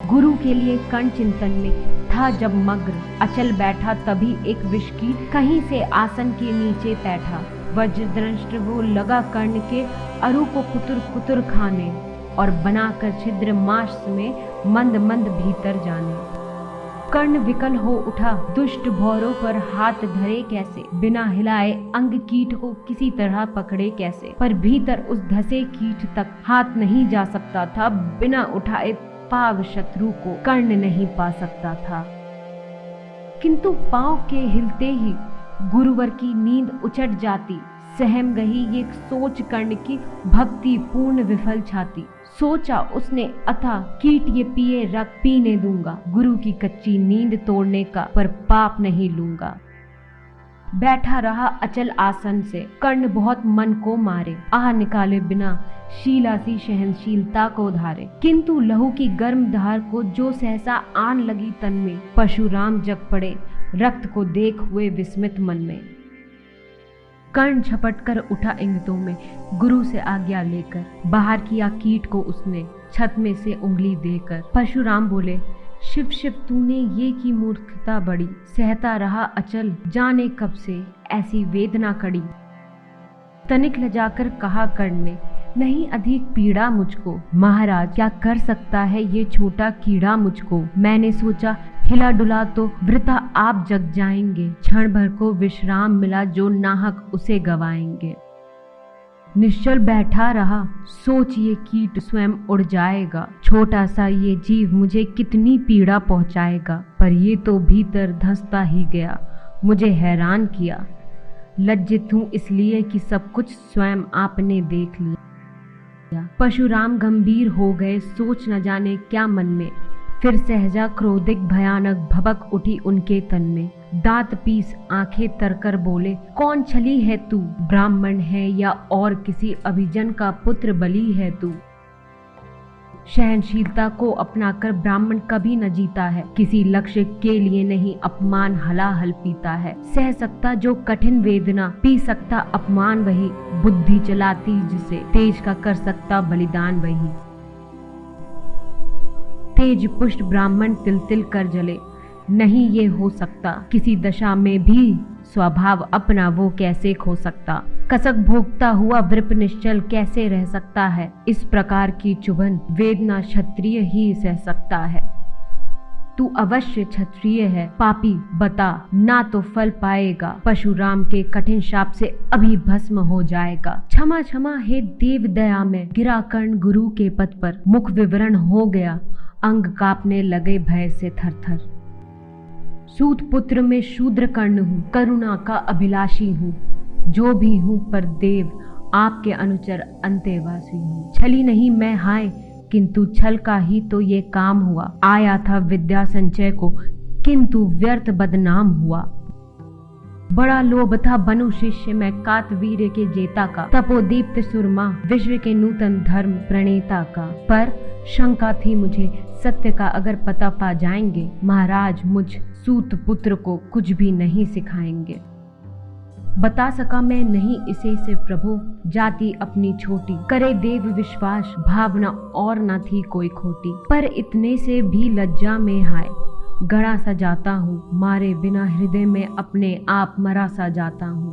गुरु के लिए कर्ण चिंतन में था जब मग्न, अचल बैठा तभी एक विषकीट कहीं से आसन के नीचे बैठा। वज्रदंष्ट्र वो लगा कर्ण के अरु को कुतुर कुतुर खाने, और बनाकर छिद्र मांस में मंद मंद भीतर जाने। कर्ण विकल हो उठा, दुष्ट भौरों पर हाथ धरे कैसे, बिना हिलाए अंग कीट को किसी तरह पकड़े कैसे। पर भीतर उस धसे कीट तक हाथ नहीं जा सकता था, बिना उठाए पाव शत्रु को कर्ण नहीं पा सकता था। किंतु पांव के हिलते ही गुरुवर की नींद उचट जाती। सहम गई ये सोच कर्ण की भक्ति पूर्ण विफल छाती। सोचा उसने अथा कीट ये पिए रक्त पीने दूंगा, गुरु की कच्ची नींद तोड़ने का पर पाप नहीं लूंगा। बैठा रहा अचल आसन से, कर्ण बहुत मन को मारे, आह निकाले बिना शीला सी सहनशीलता को धारे। किंतु लहू की गर्म धार को जो सहसा आन लगी तन में, परशुराम जग पड़े रक्त को देख हुए विस्मित मन में। कर्ण झपट कर उठा इंगितों में, गुरु से आज्ञा लेकर बाहर किया कीट को उसने छत में से उंगली देकर। परशुराम बोले, शिव शिव तूने ये की मूर्खता बड़ी, सहता रहा अचल जाने कब से ऐसी वेदना कड़ी। तनिक लजाकर कहा कर्ण ने, नहीं अधिक पीड़ा मुझको, महाराज क्या कर सकता है ये छोटा कीड़ा मुझको। मैंने सोचा हिला डुला तो वृथा आप जग जाएंगे, क्षण भर को विश्राम मिला जो नाहक उसे गवाएंगे। निश्चल बैठा रहा, सोच ये कीट स्वयं उड़ जाएगा, छोटा सा ये जीव मुझे कितनी पीड़ा पहुंचाएगा। पर ये तो भीतर धंसता ही गया, मुझे हैरान किया। लज्जित हूँ इसलिए कि सब कुछ स्वयं आपने देख लिया। परशुराम गंभीर हो गए, सोच न जाने क्या मन में। फिर सहजा क्रोधिक भयानक भभक उठी उनके तन में। दांत पीस आंखें तरकर बोले, कौन छली है तू, ब्राह्मण है या और किसी अभिजन का पुत्र बलि है तू। सहनशीलता को अपनाकर ब्राह्मण कभी न जीता है, किसी लक्ष्य के लिए नहीं अपमान हलाहल पीता है। सह सकता जो कठिन वेदना, पी सकता अपमान वही, बुद्धि चलाती जिसे तेज का कर सकता बलिदान वही। तेज पुष्ट ब्राह्मण तिल तिल कर जले, नहीं ये हो सकता, किसी दशा में भी स्वभाव अपना वो कैसे खो सकता। कसक भोगता हुआ वृप निश्चल कैसे रह सकता है, इस प्रकार की चुभन वेदना क्षत्रिय ही सह सकता है। तू अवश्य क्षत्रिय है पापी, बता ना तो फल पाएगा, परशुराम के कठिन शाप से अभी भस्म हो जाएगा। क्षमा क्षमा हे देव दया में, गिरा कर्ण गुरु के पद पर, मुख विवरण हो गया, अंग कांपने लगे भय से थरथर। सूत पुत्र में शूद्र कर्ण हूँ, करुणा का अभिलाषी हूँ, जो भी हूँ पर देव आपके अनुचर अंतेवासी हूँ। छली नहीं मैं हाय, किंतु छल का ही तो ये काम हुआ। आया था विद्या संचय को, किंतु व्यर्थ बदनाम हुआ। बड़ा लोभ था बनु शिष्य में कातवीर के जेता का, तपोदीप्त सुरमा विश्व के नूतन धर्म प्रणेता का। पर शंका थी मुझे सत्य का अगर पता पा जाएंगे, महाराज मुझ सूत पुत्र को कुछ भी नहीं सिखाएंगे। बता सका मैं नहीं इसे से प्रभु, जाति अपनी छोटी, करे देव विश्वास, भावना और न थी कोई खोटी। पर इतने से भी लज्जा में हाय, गड़ा सा जाता हूँ, मारे बिना हृदय में अपने आप मरा सा जाता हूँ।